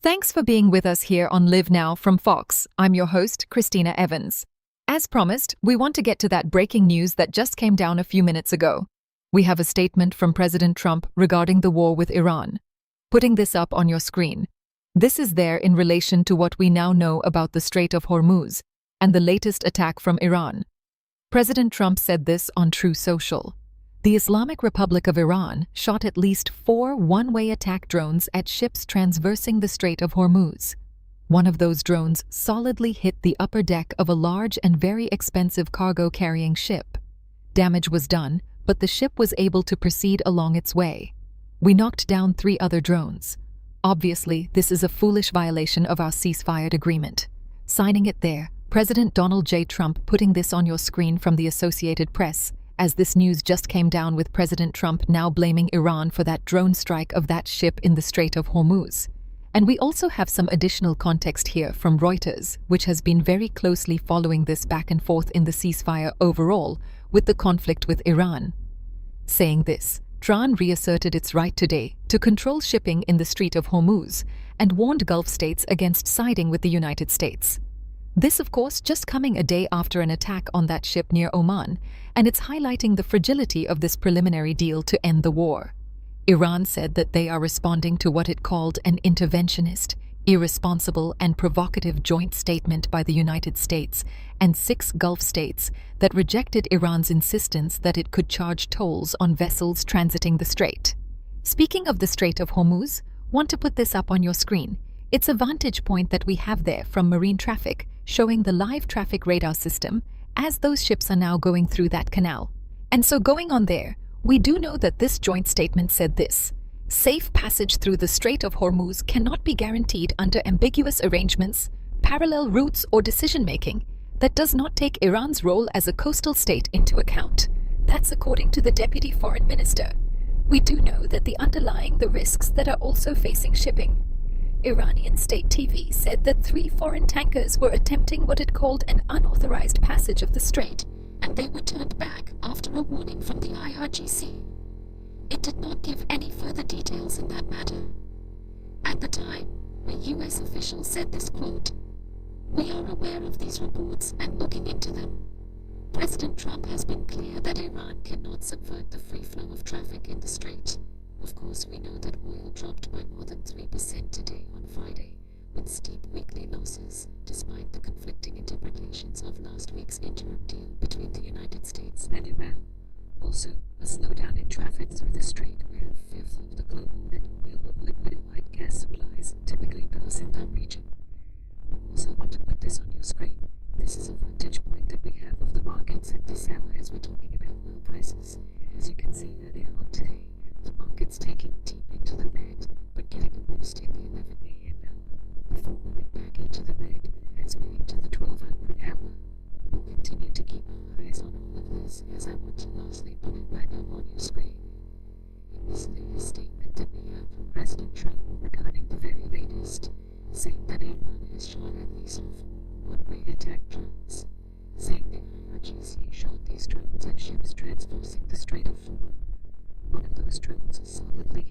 Thanks for being with us here on Live Now from Fox. I'm your host, Christina Evans. As promised, we want to get to that breaking news that just came down a few minutes ago. We have a statement from President Trump regarding the war with Iran. Putting this up on your screen. This is there in relation to what we now know about the Strait of Hormuz and the latest attack from Iran. President Trump said this on Truth Social. The Islamic Republic of Iran shot at least 4 one-way attack drones at ships traversing the Strait of Hormuz. One of those drones solidly hit the upper deck of a large and very expensive cargo-carrying ship. Damage was done, but the ship was able to proceed along its way. We knocked down 3 other drones. Obviously, this is a foolish violation of our ceasefire agreement. Signing it there, President Donald J. Trump putting this on your screen from the Associated Press, as this news just came down with President Trump now blaming Iran for that drone strike of that ship in the Strait of Hormuz. And we also have some additional context here from Reuters, which has been very closely following this back and forth in the ceasefire overall with the conflict with Iran. Saying this, Iran reasserted its right today to control shipping in the Strait of Hormuz and warned Gulf states against siding with the United States. This, of course, just coming a day after an attack on that ship near Oman, and it's highlighting the fragility of this preliminary deal to end the war. Iran said that they are responding to what it called an interventionist, irresponsible, and provocative joint statement by the United States and 6 Gulf states that rejected Iran's insistence that it could charge tolls on vessels transiting the strait. Speaking of the Strait of Hormuz, want to put this up on your screen. It's a vantage point that we have there from marine traffic, showing the live traffic radar system as those ships are now going through that canal. And so going on there, we do know that this joint statement said this: safe passage through the Strait of Hormuz cannot be guaranteed under ambiguous arrangements, parallel routes, or decision-making that does not take Iran's role as a coastal state into account. That's according to the Deputy Foreign Minister. We do know that the underlying the risks that are also facing shipping. Iranian state TV said that 3 foreign tankers were attempting what it called an unauthorized passage of the strait, and they were turned back after a warning from the IRGC. It did not give any further details in that matter. At the time, a U.S. official said this quote, "We are aware of these reports and looking into them. President Trump has been clear that Iran cannot subvert the free flow of traffic in the strait. Of course, we know that oil dropped by more than 3% today on Friday, with steep weekly losses, despite the conflicting interpretations of last week's interim deal between the United States and Iran. Also, a slowdown in traffic through the strait, where a fifth of the global net oil of liquefied gas supplies typically pass in that region. I also want to put this on your screen. This is a vantage point that we have of the markets at this hour as we're talking about oil prices. As you can see earlier on today, the market's taking deep into the red, but getting a boost in the 11 a.m. hour before moving back into the red as we enter the 1200 hour. We'll continue to keep our eyes on all of this, as I want to lastly put it right now on your screen. In this latest statement that we have from President Trump regarding the very latest, saying that Iran has shot at least 4 one-way attack drones, saying the IRGC shot these drones at ships traversing the Strait of Hormuz. One of those drones solidly